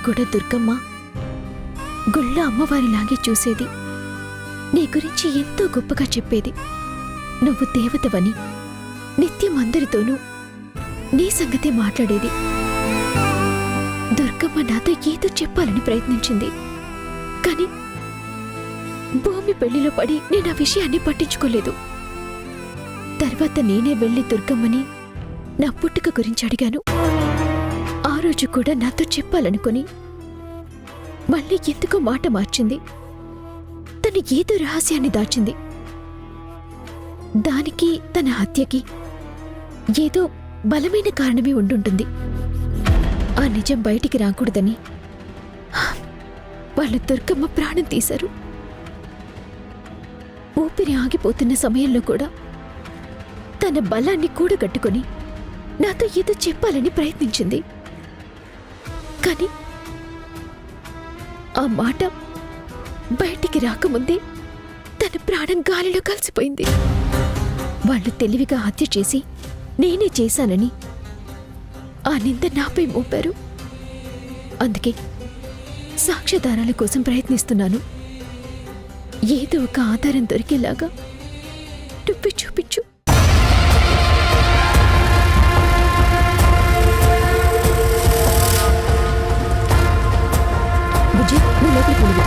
కూడా దుర్గమ్మ గుళ్ళో అమ్మవారిలాగే చూసేది. నీ గురించి ఎంతో గొప్పగా చెప్పేది. నువ్వు దేవతవని నిత్యం అందరితోనూ నీ సంగతే మాట్లాడేది. దుర్గమ్మ నాతో ఏదో చెప్పాలని ప్రయత్నించింది. కాని భూమి పెళ్లిలో పడి నేను ఆ విషయాన్ని పట్టించుకోలేదు. తర్వాత నేనే వెళ్లి దుర్గమ్మని నా పుట్టుక గురించి అడిగాను. ఆ రోజు కూడా నాతో చెప్పాలనుకుని మళ్ళీ ఎందుకో మాట మార్చింది. తను ఏదో రహస్యాన్ని దాచింది. దానికి తన హత్యకి ఏదో బలమైన కారణమే ఉండుంటుంది. ఆ నిజం బయటికి రాకూడదని వాళ్ళు దుర్గమ్మ ప్రాణం తీశారు. ఊపిరి ఆగిపోతున్న సమయంలో కూడా తన బలాన్ని కూడగట్టుకుని నాతో ఏదో చెప్పాలని ప్రయత్నించింది. కాని ఆ మాట బయటికి రాకముందే తన ప్రాణం గాలిలో కలిసిపోయింది. వాళ్ళు తెలివిగా హత్య చేసి నేనే చేశానని ఆ నింద నాపై మోపారు. అందుకే సాక్ష్యాధారాల కోసం ప్రయత్నిస్తున్నాను. ఏదో ఒక ఆధారం దొరికేలాగా నువ్వు చూపించు. బుజ్జి, నువ్వు లోపలికి వెళ్ళు.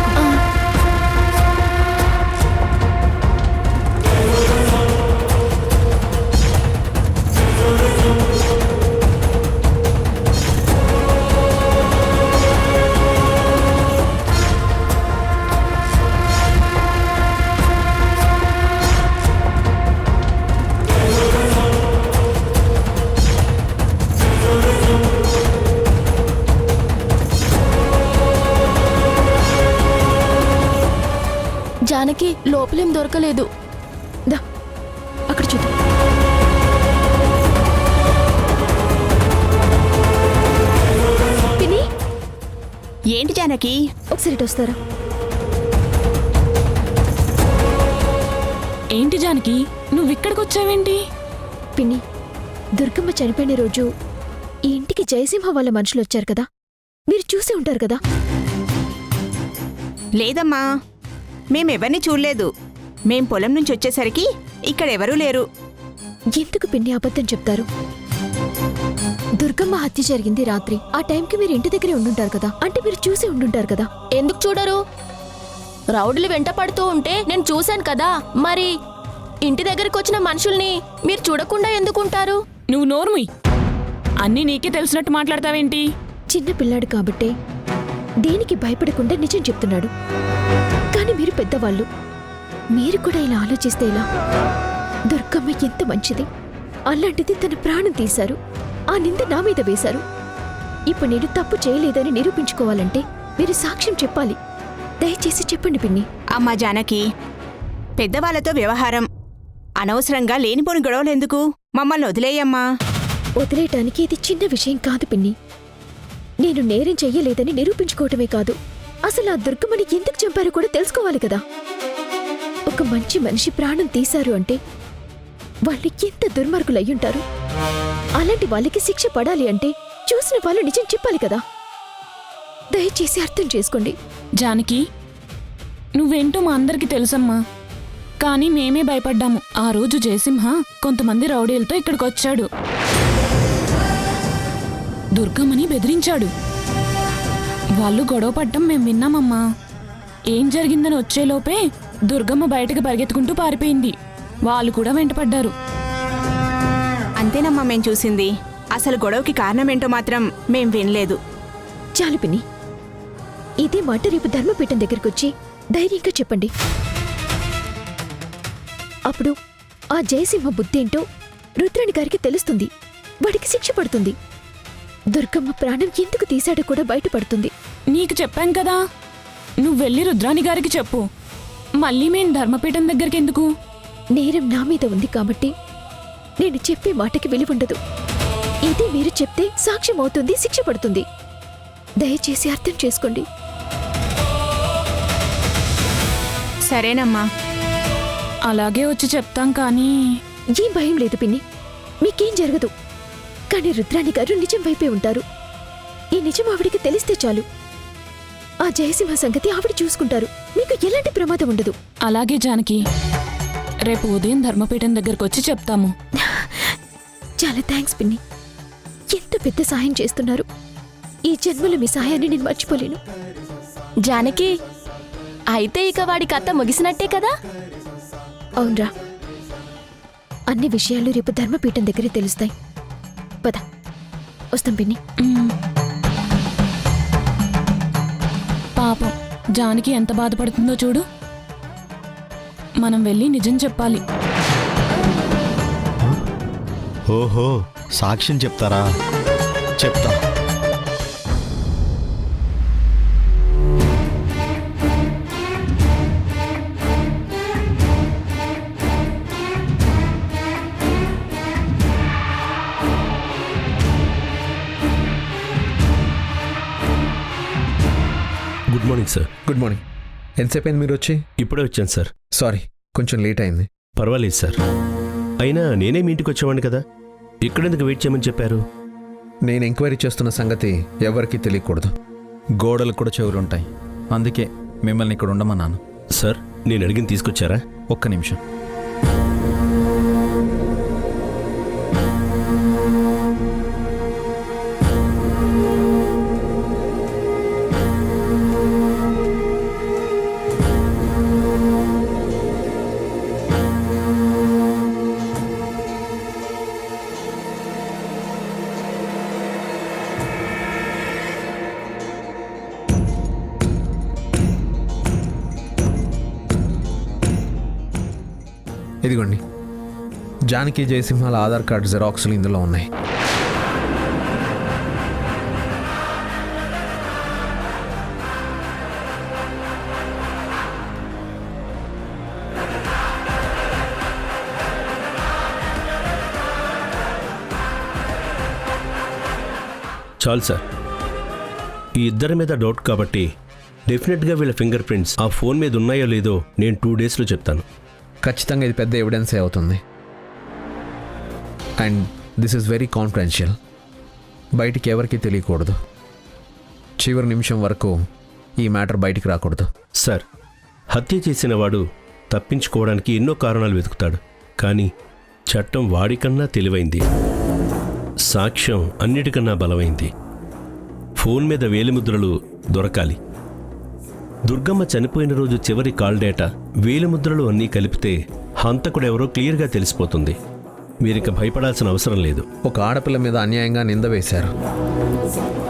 జానకి, లోపలేం దొరకలేదు. దా అక్కడ చూద్దాం. పిన్ని, ఏంటి జానకి? ఒకసారి ఇటు వస్తారా? ఏంటి జానకి, నువ్విక్కడికొచ్చావేంటి? పిన్ని, దుర్గమ్మ చనిపోయిన రోజు ఈ ఇంటికి జయసింహ వాళ్ళ మనుషులు వచ్చారు కదా, మీరు చూసే ఉంటారు కదా. లేదమ్మా, మేమెవరిని చూడలేదు. మేం పొలం నుంచి వచ్చేసరికి ఇక్కడెవరూ లేరు. ఎందుకు పిన్ని అబద్ధం చెప్తారు? దుర్గమ్మ హత్య జరిగింది రాత్రి. ఆ టైంకి మీరు ఇంటి దగ్గరే ఉండుంటారు కదా, అంటే మీరు చూసి ఉండుంటారు కదా. ఎందుకు చూడరు? రౌడీలు వెంట పడుతూ ఉంటే నేను చూశాను కదా. మరి ఇంటి దగ్గరికి వచ్చిన మనుషుల్ని మీరు చూడకుండా ఎందుకుంటారు? నువ్వు నోర్ముయ్. అన్నీ నీకే తెలిసినట్టు మాట్లాడతావేంటి? చిన్న పిల్లాడు కాబట్టే దేనికి భయపడకుండా నిజం చెప్తున్నాడు. కాని మీరు పెద్దవాళ్ళు, మీరు కూడా ఇలా ఆలోచిస్తే ఇలా? దుర్గమ్మ ఎంత మంచిది. అలాంటిది తన ప్రాణం తీశారు. ఆ నింద నా మీద వేశారు. ఇప్పుడు నేను తప్పు చేయలేదని నిరూపించుకోవాలంటే మీరు సాక్ష్యం చెప్పాలి. దయచేసి చెప్పండి పిన్ని. అమ్మా జానకి, పెద్దవాళ్లతో వ్యవహారం. అనవసరంగా లేనిపోని గొడవలెందుకు? మమ్మల్ని వదిలేయమ్మా. వదిలేయటానికి ఇది చిన్న విషయం కాదు పిన్ని. నేను నేరం చెయ్యలేదని నిరూపించుకోవటమే కాదు, అసలు ఆ దుర్గమ్మని ఎందుకు చంపారో కూడా తెలుసుకోవాలి కదా. ఒక మంచి మనిషి ప్రాణం తీశారు అంటే వాళ్ళు ఎంత దుర్మార్గులయ్యుంటారు. అలాంటి వాళ్ళకి శిక్ష పడాలి అంటే చూసిన వాళ్ళు నిజం చెప్పాలి కదా. దయచేసి అర్థం చేసుకోండి. జానకి, నువ్వేంటో మా అందరికీ తెలుసమ్మా. కానీ మేమే భయపడ్డాము. ఆ రోజు జయసింహ కొంతమంది రౌడీలతో ఇక్కడికొచ్చాడు. దుర్గమ్మని బెదిరించాడు. వాళ్ళు గొడవ పడ్డం మేం విన్నామమ్మా. ఏం జరిగిందని వచ్చేలోపే దుర్గమ్మ బయటకు పరిగెత్తుకుంటూ పారిపోయింది. వాళ్ళు కూడా వెంటపడ్డారు. అంతేనమ్మా మేం చూసింది. అసలు గొడవకి కారణమేంటో మాత్రం మేం వినలేదు. చాలు పిన్ని, ఇదే మాట రేపు ధర్మపీఠం దగ్గరకొచ్చి ధైర్యంగా చెప్పండి. అప్పుడు ఆ జయసింహ బుద్ధేంటో రుద్రాణి గారికి తెలుస్తుంది. వాడికి శిక్ష పడుతుంది. దుర్గమ్మ ప్రాణం ఎందుకు తీశాడో కూడా బయటపడుతుంది. నీకు చెప్పాం కదా, నువ్వెళ్ళి రుద్రాణి గారికి చెప్పు. మళ్ళీ మేం ధర్మపీఠం దగ్గరికి ఎందుకు? నేరం నా మీద ఉంది కాబట్టి నేను చెప్పే మాటకి విలువుండదు. ఇది మీరు చెప్తే సాక్ష్యం అవుతుంది, శిక్ష పడుతుంది. దయచేసి అర్థం చేసుకోండి. సరేనమ్మా, అలాగే వచ్చి చెప్తాం. కానీ ఏం భయం లేదు పిన్ని, మీకేం జరగదు. కానీ రుద్రాణి గారు నిజం వైపే ఉంటారు. ఈ నిజం ఆవిడికి తెలిస్తే చాలు, ఆ జయసింహ సంగతి ఆవిడ చూసుకుంటారు. మీకు ఎలాంటి ప్రమాదం ఉండదు. అలాగే జానకి, రేపు ఉదయం ధర్మపీఠం దగ్గరకు వచ్చి చెప్తాము. చాలా థ్యాంక్స్ పిన్ని. ఎంత పెద్ద సాయం చేస్తున్నారు. ఈ జన్మలో మీ సాయాన్ని నేను మర్చిపోలేను. జానకి, అయితే ఇక వాడి కథ ముగిసినట్టే కదా? అవునరా, అన్ని విషయాలు రేపు ధర్మపీఠం దగ్గరే తెలుస్తాయి. పద, వస్తాం పిన్ని. మ్మ్. పాపం జానకి ఎంత బాధపడుతుందో చూడు. మనం వెళ్ళి నిజం చెప్పాలి. ఓహో, సాక్ష్యం చెప్తారా? చెప్తా. Good morning sir. Good morning. ఎంతసేపు అయింది మీరు వచ్చి? ఇప్పుడే వచ్చాను సార్. సారీ, కొంచెం లేట్ అయింది. పర్వాలేదు సార్. అయినా నేనే మీ ఇంటికి వచ్చేవాడిని కదా, ఇక్కడెందుకు వెయిట్ చేయమని చెప్పారు? నేను ఎంక్వైరీ చేస్తున్న సంగతి ఎవరికీ తెలియకూడదు. గోడలకు కూడా చెవులుంటాయి, అందుకే మిమ్మల్ని ఇక్కడ ఉండమన్నాను. సార్, నేను అడిగింది తీసుకొచ్చారా? ఒక్క నిమిషం. ఇదిగోండి, జానకి జయసింహాల ఆధార్ కార్డు జెరాక్స్లు ఇందులో ఉన్నాయి. చాలు సార్. ఈ ఇద్దరి మీద డౌట్ కాబట్టి డెఫినెట్గా వీళ్ళ ఫింగర్ ప్రింట్స్ ఆ ఫోన్ మీద ఉన్నాయో లేదో నేను 2 డేస్లో చెప్తాను. ఖచ్చితంగా ఇది పెద్ద ఎవిడెన్సే అవుతుంది. And this is very confidential. బయటికి ఎవరికీ తెలియకూడదు. చివరి నిమిషం వరకు ఈ మ్యాటర్ బయటికి రాకూడదు. సార్, హత్య చేసిన వాడు తప్పించుకోవడానికి ఎన్నో కారణాలు వెతుకుతాడు. కానీ చట్టం వాడికన్నా తెలివైంది, సాక్ష్యం అన్నిటికన్నా బలమైంది. ఫోన్ మీద వేలిముద్రలు దొరకాలి. దుర్గమ్మ చనిపోయిన రోజు చివరి కాల్ డేటా, వేలిముద్రలు అన్నీ కలిపితే హంతకుడెవరో క్లియర్గా తెలిసిపోతుంది. మీరిక భయపడాల్సిన అవసరం లేదు. ఒక ఆడపిల్ల మీద అన్యాయంగా నింద వేశారు.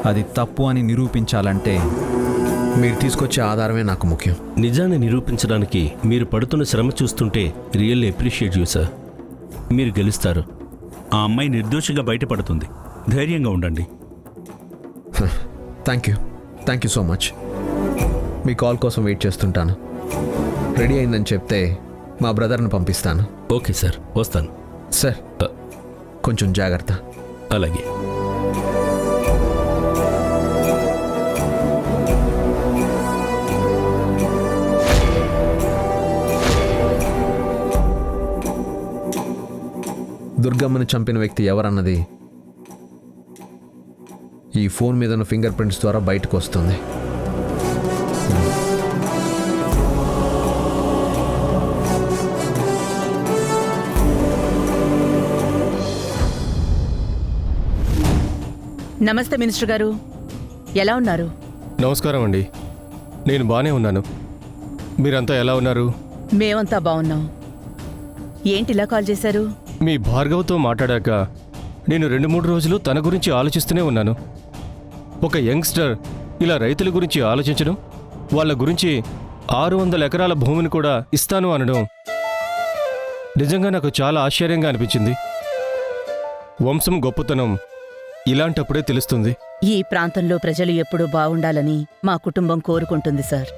అది తప్పు అని నిరూపించాలంటే మీరు తీసుకొచ్చే ఆధారమే నాకు ముఖ్యం. నిజాన్ని నిరూపించడానికి మీరు పడుతున్న శ్రమ చూస్తుంటే రియల్లీ అప్రిషియేట్ యూ సార్. మీరు గెలుస్తారు. ఆ అమ్మాయి నిర్దోషిగా బయటపడుతుంది. ధైర్యంగా ఉండండి. Thank you so much. Me call కోసం వెయిట్ చేస్తుంటాను. రెడీ అయిందని చెప్తే మా బ్రదర్ని పంపిస్తాను. ఓకే సార్, వస్తాను. సార్, కొంచెం జాగ్రత్త. అలాగే. దుర్గమ్మని చంపిన వ్యక్తి ఎవరన్నది ఈ ఫోన్ మీద ఉన్న ఫింగర్ ప్రింట్స్ ద్వారా బయటకు వస్తుంది. నమస్తే మినిస్టర్ గారు, ఎలా ఉన్నారు? నమస్కారం అండి, నేను బాగానే ఉన్నాను. మీరంతా ఎలా ఉన్నారు? మేమంతా బాగున్నాం. ఏంటి ఇలా కాల్ చేశారు? మీ భార్గవ్తో మాట్లాడాక నేను 2-3 రోజులు తన గురించి ఆలోచిస్తూనే ఉన్నాను. ఒక యంగ్స్టర్ ఇలా రైతుల గురించి ఆలోచించడం, వాళ్ళ గురించి 600 ఎకరాల భూమిని కూడా ఇస్తాను అనడం నిజంగా నాకు చాలా ఆశ్చర్యంగా అనిపించింది. వంశం గొప్పతనం ఇలాంటప్పుడే తెలుస్తుంది. ఈ ప్రాంతంలో ప్రజలు ఎప్పుడూ బాగుండాలని మా కుటుంబం కోరుకుంటుంది సార్.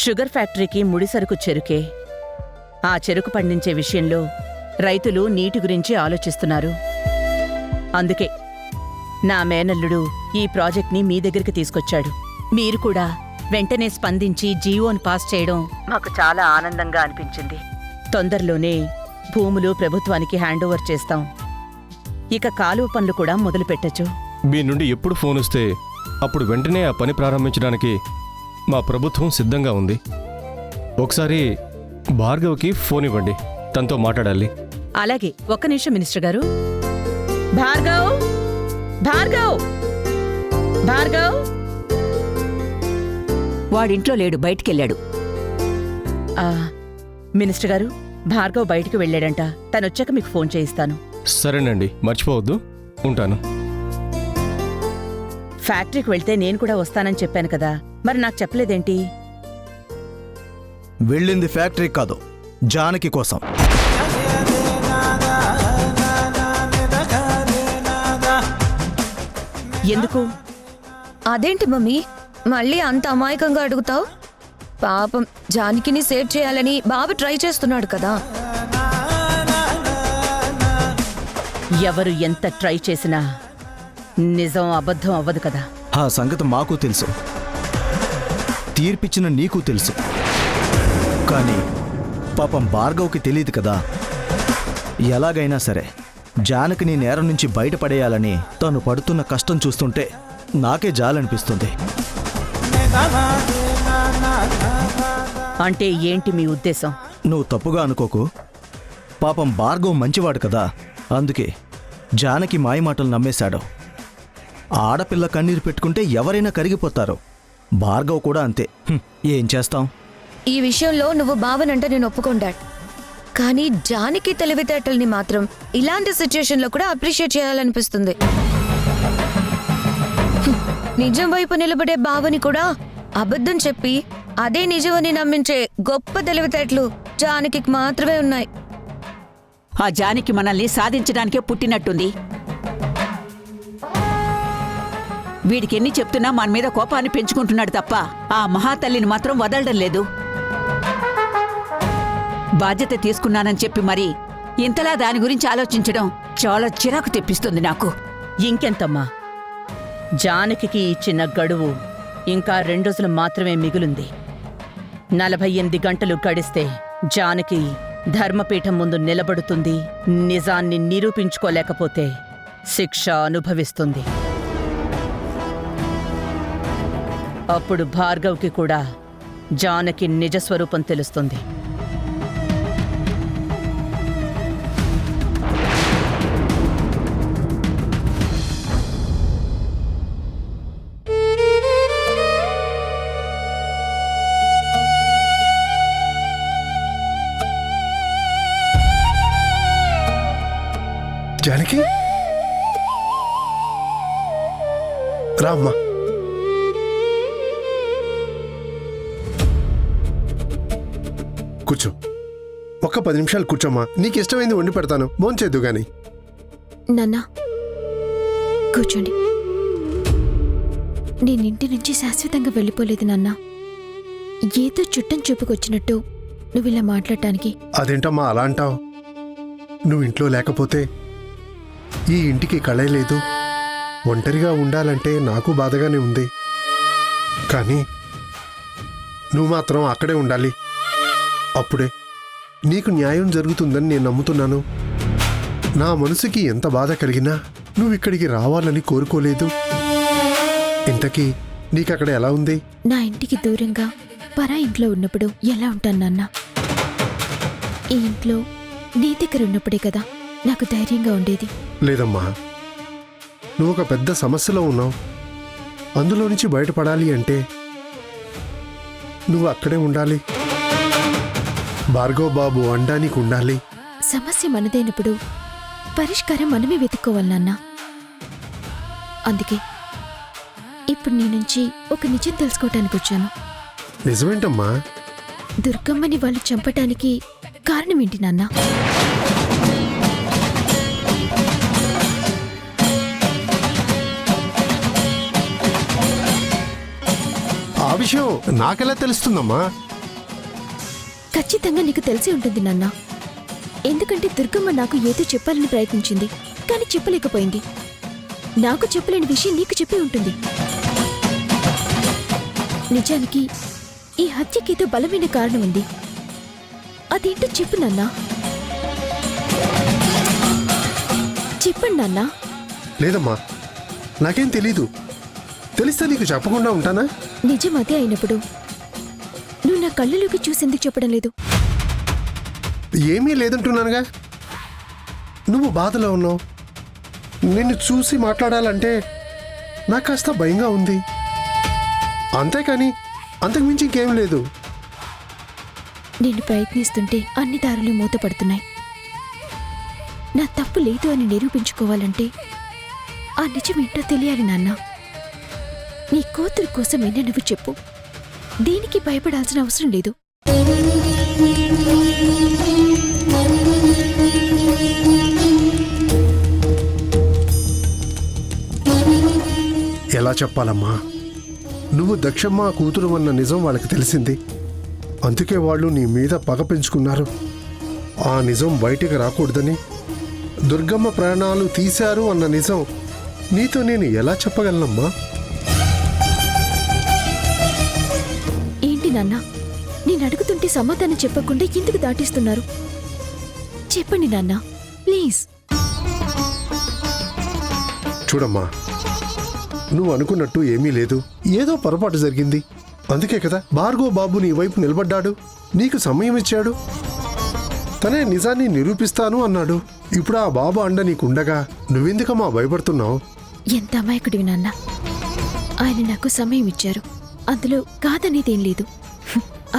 షుగర్ ఫ్యాక్టరీకి ముడిసరుకు చెరుకే. ఆ చెరుకు పండించే విషయంలో రైతులు నీటి గురించి ఆలోచిస్తున్నారు. అందుకే నా మేనల్లుడు ఈ ప్రాజెక్ట్ని మీ దగ్గరికి తీసుకొచ్చాడు. మీరు కూడా వెంటనే స్పందించి జీవోని పాస్ చేయడం మాకు చాలా ఆనందంగా అనిపించింది. తొందరలోనే భూములు ప్రభుత్వానికి హ్యాండ్ ఓవర్ చేస్తాం. ఇక కాలువ పనులు కూడా మొదలు పెట్టచ్చు. మీ నుండి ఎప్పుడు ఫోన్ వస్తే అప్పుడు వెంటనే ఆ పని ప్రారంభించడానికి మా ప్రభుత్వం సిద్ధంగా ఉంది. ఒకసారి భార్గవ్కి ఫోన్ ఇవ్వండి, తనతో మాట్లాడాలి. అలాగే, ఒక్క నిమిషం మినిస్టర్ గారు. భార్గవ్, భార్గవ్, భార్గవ్. వాడింట్లో లేడు, బయటికెళ్ళాడు. ఆ, మినిస్టర్ గారు, భార్గవ్ బయటికి వెళ్ళాడంట. తనొచ్చాక మీకు ఫోన్ చేయిస్తాను. సరేనండి, మర్చిపోవద్దు. ఉంటాను. ఫ్యాక్టరీకి వెళ్తే నేను కూడా వస్తానని చెప్పాను కదా, మరి నాకు చెప్పలేదేంటి? వెళ్ళింది ఫ్యాక్టరీ కాదు, జానకి కోసం. ఎందుకు? అదేంటి మమ్మీ మళ్ళీ అంత అమాయకంగా అడుగుతావు? పాపం జానకిని సేవ్ చేయాలని బాబు ట్రై చేస్తున్నాడు కదా. ఎవరు ఎంత ట్రై చేసినా నిజం అబద్ధం అవ్వదు కదా. ఆ సంగతి మాకు తెలుసు, తీర్పిచ్చిన నీకు తెలుసు. కానీ పాపం భార్గవ్కి తెలియదు కదా. ఎలాగైనా సరే జానకిని నేరం నుంచి బయటపడేయాలని తను పడుతున్న కష్టం చూస్తుంటే నాకే జాలనిపిస్తుంది. అంటే ఏంటి మీ ఉద్దేశం? నువ్వు తప్పుగా అనుకోకు. పాపం భార్గవ్ మంచివాడు కదా, అందుకే జానకి మాయమాటలు నమ్మేశాడు. ఆడపిల్ల కన్నీరు పెట్టుకుంటే ఎవరైనా కరిగిపోతారు. భార్గవ్ కూడా అంతే. ఏం చేస్తాం? ఈ విషయంలో నువ్వు బావనంటే నేను ఒప్పుకుంటా, కానీ జానకి తెలివితేటల్ని మాత్రం ఇలాంటి సిచ్యుయేషన్లో కూడా అప్రిషియేట్ చేయాలనిపిస్తుంది. నిజం వైపు నిలబడే బావని కూడా అబద్ధం చెప్పి అదే నిజమని నమ్మించే గొప్ప తెలివితేటలు జానకి మాత్రమే ఉన్నాయి. ఆ జానకి మనల్ని సాధించడానికే పుట్టినట్టుంది. వీడికెన్ని చెప్తున్నా మన మీద కోపాన్ని పెంచుకుంటున్నాడు తప్ప ఆ మహాతల్లిని మాత్రం వదలడం లేదు. బాధ్యత తీసుకున్నానని చెప్పి మరి ఇంతలా దాని గురించి ఆలోచించడం చాలా చిరాకు తెప్పిస్తుంది నాకు. ఇంకెంతమ్మా, జానకి ఇచ్చిన గడువు ఇంకా 2 రోజులు మాత్రమే మిగులుంది. 48 గంటలు గడిస్తే జానకి ధర్మపీఠం ముందు నిలబడుతుంది. నిజాన్ని నిరూపించుకోలేకపోతే శిక్ష అనుభవిస్తుంది. అప్పుడు భార్గవ్కి కూడా జానకి నిజస్వరూపం తెలుస్తుంది. జానకి, రామ్మా. కూర్చో, ఒక్క 10 నిమిషాలు కూర్చోమ్మా. నీకు ఇష్టమైంది వండి పెడతాను, భోంచేద్దు గాని. నాన్నా కూర్చోండి. నేనింటి నుంచి శాశ్వతంగా వెళ్ళిపోలేదు నాన్నా. ఏదో చుట్టం చూపుకొచ్చినట్టు నువ్వు ఇలా మాట్లాడటానికి. అదేంటమ్మా అలా అంటావు? నువ్వు ఇంట్లో లేకపోతే ఈ ఇంటికి కళే లేదు. ఒంటరిగా ఉండాలంటే నాకు బాధగానే ఉంది. కానీ నువ్వు మాత్రం అక్కడే ఉండాలి. అప్పుడే నీకు న్యాయం జరుగుతుందని నేను నమ్ముతున్నాను. నా మనసుకి ఎంత బాధ కలిగినా నువ్వు ఇక్కడికి రావాలని కోరుకోలేదు. ఇంతకీ నీకక్కడ ఎలా ఉంది? నా ఇంటికి దూరంగా పరా ఇంట్లో ఉన్నప్పుడు ఎలా ఉంటాను నాన్న? ఈ ఇంట్లో నీ దగ్గర ఉన్నప్పుడే కదా నాకు ధైర్యంగా ఉండేది. లేదమ్మా, నువ్వు ఒక పెద్ద సమస్యలో ఉన్నావు. అందులో నుంచి బయటపడాలి అంటే నువ్వు అక్కడే ఉండాలి. భార్గవ్ బాబు అండానికి ఉండాలి. సమస్య మనదైనప్పుడు పరిష్కారం మనమే వెతుక్కోవాలి నాన్న. అందుకే ఇప్పుడు నీ నుంచి ఒక నిజం తెలుసుకోవటానికి వచ్చాను. నిజమేంటమ్మా? దుర్గమ్మని వాళ్ళు చంపటానికి కారణం ఏంటి నాన్న? ఆ విషయం నాకెలా తెలుస్తుందమ్మా? ఖచ్చితంగా నీకు తెలిసి ఉంటుంది నాన్న. ఎందుకంటే దుర్గమ్మ నాకు ఏదో చెప్పాలని ప్రయత్నించింది, కానీ చెప్పలేకపోయింది. నాకు చెప్పలేని విషయం నీకు చెప్పి ఉంటుంది. నిజానికి ఈ హత్యకేదో బలమైన కారణం ఉంది. అదేంటో చెప్పు నాన్నా. చెప్పండి నాన్నా. లేదమ్మా, నాకేం తెలీదు. తెలిస్తే నీకు చెప్పకుండా ఉంటానా? నిజం అదే అయినప్పుడు నువ్వు నా కళ్ళలోకి చూసేందుకు చెప్పడం లేదు? ఏమీ లేదంటున్నానుగా. నువ్వు బాధలో ఉన్నావు. నిన్ను చూసి మాట్లాడాలంటే నాకు కాస్త భయంగా ఉంది. అంతేకాని అంతకుమించి ఇంకేం లేదు. నేను ప్రయత్నిస్తుంటే అన్ని దారులు మూతపడుతున్నాయి. నా తప్పు లేదు అని నిరూపించుకోవాలంటే ఆ నిజమేంటో తెలియాలి నాన్న. నీ కూతురు కోసమైనా నువ్వు చెప్పు. దేనికి భయపడాల్సిన అవసరం లేదు. ఎలా చెప్పాలమ్మా? నువ్వు దక్షమ్మ కూతురు అన్న నిజం వాళ్ళకి తెలిసింది. అందుకే వాళ్ళు నీ మీద పగ పెంచుకున్నారు. ఆ నిజం బయటికి రాకూడదని దుర్గమ్మ ప్రాణాలు తీశారు అన్న నిజం నీతో నేను ఎలా చెప్పగలనమ్మా? ఏంటి నాన్న, నేను అడుగుతుంటే సమాధానం చెప్పకుండా ఎందుకు దాటిస్తున్నారు? చెప్పండి నాన్న, ప్లీజ్. చూడమ్మా, నువ్వు అనుకున్నట్టు ఏమీ లేదు. ఏదో పొరపాటు జరిగింది. అందుకే కదా భార్గవ్ బాబు నీ వైపు నిలబడ్డాడు, నీకు సమయం ఇచ్చాడు. తనే నిజాన్ని నిరూపిస్తాను అన్నాడు. ఇప్పుడు ఆ బాబు అండ నీకుండగా నువ్వెందుకమ్మా భయపడుతున్నావు? ఎంత అమాయకుడివి నాన్న. ఆయన నాకు సమయం ఇచ్చారు, అందులో కాదనేదేం లేదు.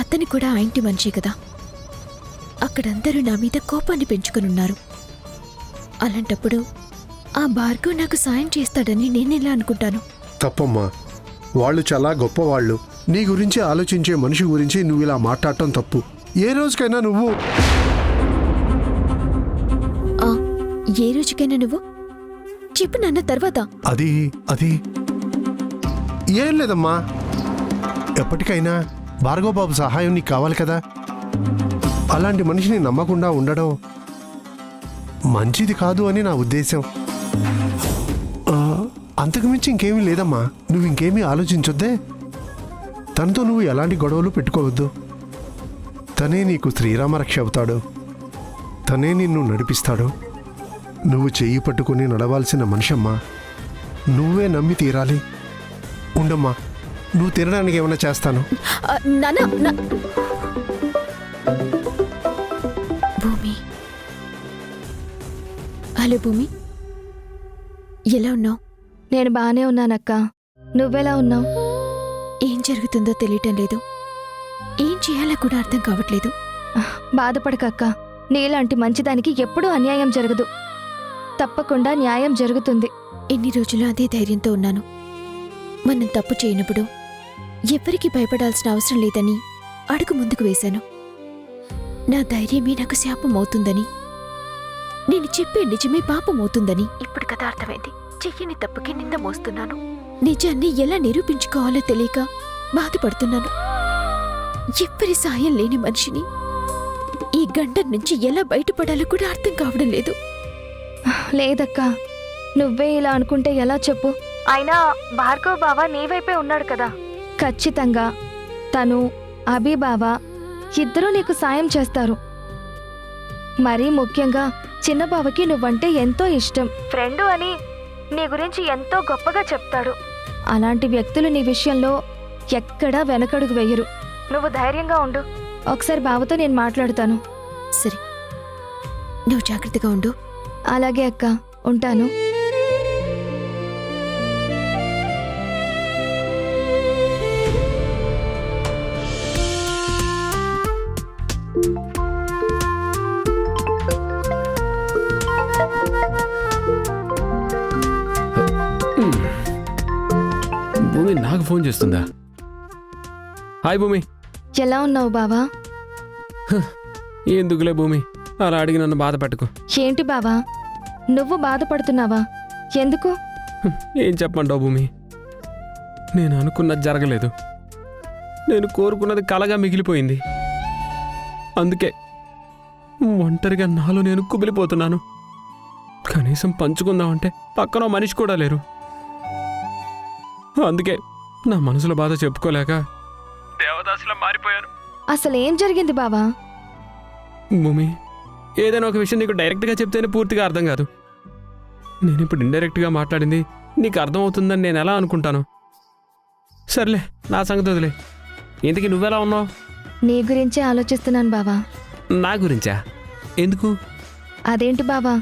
అతని కూడా ఆ ఇంటి మనిషి కదా. అక్కడందరూ నా మీద కోపాన్ని పెంచుకునున్నారు. అలాంటప్పుడు ఆ భార్గవ్ నాకు సాయం చేస్తాడని నేనెలా అనుకుంటాను? తప్పమ్మా, వాళ్ళు చాలా గొప్పవాళ్ళు. నీ గురించి ఆలోచించే మనిషి గురించి నువ్వు ఇలా మాట్లాడటం తప్పు. ఏ రోజుకైనా నువ్వు ఏ రోజుకైనా నువ్వు చెప్పు నాన్న. తర్వాత అది ఏం లేదమ్మా. ఎప్పటికైనా భార్గవ్ బాబు సహాయం నీకు కావాలి కదా. అలాంటి మనిషిని నమ్మకుండా ఉండడం మంచిది కాదు అని నా ఉద్దేశం. అంతకుమించి ఇంకేమీ లేదమ్మా. నువ్వు ఇంకేమీ ఆలోచించొద్దే. తనతో నువ్వు ఎలాంటి గొడవలు పెట్టుకోవద్దు. తనే నీకు శ్రీరామరక్ష అవుతాడు. తనే నిన్ను నడిపిస్తాడు. నువ్వు చెయ్యి పట్టుకుని నడవాల్సిన మనిషమ్మా. నువ్వే నమ్మి తీరాలి. ఉండమ్మా, నువ్వు తినడానికి ఏమైనా చేస్తాను. భూమి, హలో భూమి, ఎలా ఉన్నావు? నేను బానే ఉన్నానక్క. నువ్వెలా ఉన్నావు? ఏం జరుగుతుందో తెలియటం లేదు. ఏం చేయాలో కూడా అర్థం కావట్లేదు. బాధపడకక్క. నీలాంటి మంచిదానికి ఎప్పుడూ అన్యాయం జరగదు. తప్పకుండా న్యాయం జరుగుతుంది. ఎన్ని రోజులు అదే ధైర్యంతో ఉన్నాను. మనం తప్పు చేయనప్పుడు ఎవ్వరికీ భయపడాల్సిన అవసరం లేదని అడుగు ముందుకు వేశాను. నా ధైర్యమే నాకు శాపం అవుతుందని, నేను చెప్పే నిజమే పాపం అవుతుందని ఇప్పుడు కదా అర్థమైంది. చెయ్యని తప్పుకి నింద మోస్తున్నాను. నిజాన్ని ఎలా నిరూపించుకోవాలో తెలియక బాధపడుతున్నాను. ఎవ్వరి సాయం లేని మనిషిని ఈ గండం నుంచి ఎలా బయటపడాలో కూడా అర్థం కావడం లేదు. లేదక్కా, నువ్వే ఇలా అనుకుంటే ఎలా చెప్పు? అయినా భార్గవ్ బావ నీ వైపే ఉన్నాడు కదా. ఖచ్చితంగా తను, అభి బావ ఇద్దరూ నీకు సాయం చేస్తారు. మరీ ముఖ్యంగా చిన్న బావకి నువ్వంటే ఎంతో ఇష్టం. ఫ్రెండు అని నీ గురించి ఎంతో గొప్పగా చెప్తాడు. అలాంటి వ్యక్తులు నీ విషయంలో ఎక్కడా వెనకడుగు వెయ్యరు. నువ్వు ధైర్యంగా ఉండు. ఒకసారి బావతో నేను మాట్లాడుతాను. సరే, నువ్వు జాగ్రత్తగా ఉండు. అలాగే అక్క, ఉంటాను. భూమి నాకు ఫోన్ చేస్తుందా? హాయ్ భూమి, ఎలా ఉన్నావు బావా? ఎందుకులే భూమి, అలా అడిగి నన్ను బాధ పెట్టుకో. ఏంటి బావా, నువ్వు బాధపడుతున్నావా? ఎందుకు? ఏం చెప్పమంటావు భూమి, నేను అనుకున్నది జరగలేదు. నేను కోరుకున్నది కలగా మిగిలిపోయింది. అందుకే ఒంటరిగా నాలో నేను కుమిలిపోతున్నాను. కనీసం పంచుకుందామంటే పక్కన మనిషి కూడా లేరు. అందుకే నా మనసులో బాధ చెప్పుకోలేక దేవదాసులా మారిపోయాను. అసలేం జరిగింది బావా? భూమి, ఏదైనా ఒక విషయం నీకు డైరెక్ట్గా చెప్తేనే పూర్తిగా అర్థం కాదు. నేను ఇప్పుడు ఇండైరెక్ట్గా మాట్లాడింది నీకు అర్థమవుతుందని నేను ఎలా అనుకుంటాను? సర్లే, నా సంగతి వదిలే. ఇంతకీ నువ్వెలా ఉన్నావు? నీ గురించే ఆలోచిస్తున్నాను బావా. నా గురించా? ఎందుకు? అదేంటి బావా,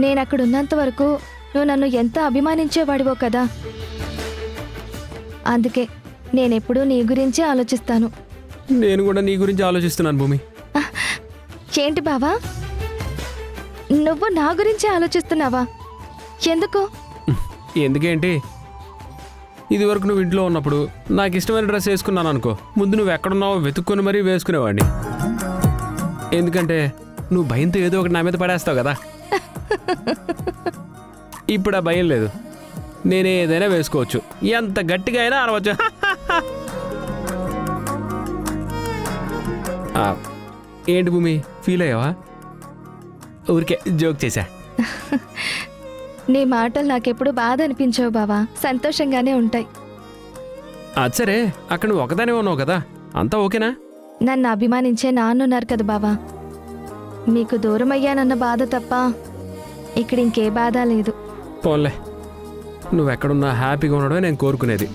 నేను అక్కడ ఉన్నంత వరకు నువ్వు నన్ను ఎంత అభిమానించేవాడివో కదా, అందుకే నేనెప్పుడూ నీ గురించే ఆలోచిస్తాను. నేను కూడా నీ గురించి ఆలోచిస్తున్నాను భూమి. ఏంటి బావా, నువ్వు నా గురించే ఆలోచిస్తున్నావా? ఎందుకు? ఎందుకేంటి, ఇదివరకు నువ్వు ఇంట్లో ఉన్నప్పుడు నాకు ఇష్టమైన డ్రెస్ వేసుకున్నాను అనుకో, ముందు నువ్వు ఎక్కడున్నావో వెతుక్కొని మరీ వేసుకునేవాడిని. ఎందుకంటే నువ్వు భయంతో ఏదో ఒకటి నా మీద పడేస్తావు కదా. ఇప్పుడు ఆ భయం లేదు, నేనే ఏదైనా వేసుకోవచ్చు, ఎంత గట్టిగా అయినా అనవచ్చు. ఏంటి భూమి, ఫీల్ అయ్యావా? ఊరికే జోక్ చేశా. నీ మాటలు నాకెప్పుడు బాధ అనిపించవు బావా, సంతోషంగానే ఉంటాయి. అది సరే, అక్కడ నువ్వు ఒకదానే ఉన్నావు కదా, అంతా ఓకేనా? నన్ను అభిమానించే నాన్నున్నారు కదా బావా, మీకు దూరం అయ్యానన్న బాధ తప్ప ఇక్కడ ఇంకే బాధ లేదు. పోన్లే, నువ్వెక్కడున్నా హ్యాపీగా ఉండడమే నేను కోరుకునేది.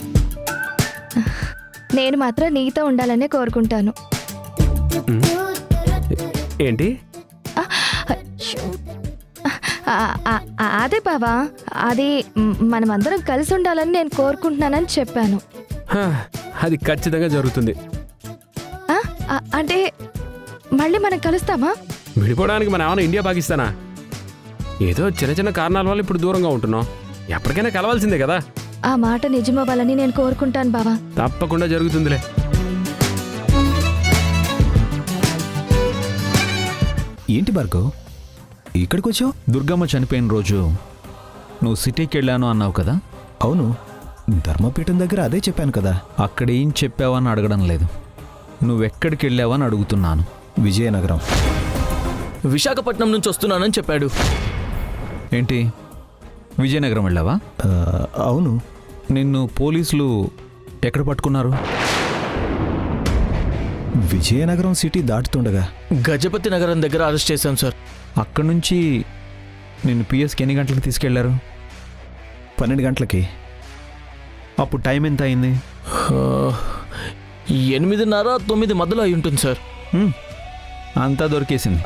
నేను మాత్రం నీతో ఉండాలనే కోరుకుంటాను. ఏంటి? అదే బావా, అది మనమందరం కలిసి ఉండాలని నేను కోరుకుంటున్నానని చెప్పాను. అది ఖచ్చితంగా జరుగుతుంది. అంటే మళ్ళీ మనం కలుస్తామా? విడిపోవడానికి మనం ఏమైనా ఇండియా పాకిస్తానా? ఏదో చిన్న చిన్న కారణాల వల్ల ఇప్పుడు దూరంగా ఉంటున్నాం, ఎప్పటికైనా కలవాల్సిందే కదా. ఆ మాట నిజమవ్వాలని నేను కోరుకుంటాను బావా. తప్పకుండా జరుగుతుందిలే. ఏంటి భార్గవ్, ఇక్కడికి వచ్చావు? దుర్గమ్మ చనిపోయిన రోజు నువ్వు సిటీకి వెళ్ళాను అన్నావు కదా. అవును, ధర్మపీఠం దగ్గర అదే చెప్పాను కదా. అక్కడ ఏం చెప్పావని అడగడం లేదు, నువ్వెక్కడికి వెళ్ళావని అడుగుతున్నాను. విజయనగరం. విశాఖపట్నం నుంచి వస్తున్నానని చెప్పాడు. ఏంటి, విజయనగరం వెళ్ళావా? అవును. నిన్ను పోలీసులు ఎక్కడ పట్టుకున్నారు? విజయనగరం సిటీ దాటుతుండగా గజపతి నగరం దగ్గర అరెస్ట్ చేశాం సార్. అక్కడి నుంచి నిన్ను పిఎస్కి ఎన్ని గంటలకు తీసుకెళ్లారు? 12 గంటలకి. అప్పుడు టైం ఎంత అయింది? 8:30, 9 మధ్యలో అయి ఉంటుంది సార్. అంతా దొరికేసింది.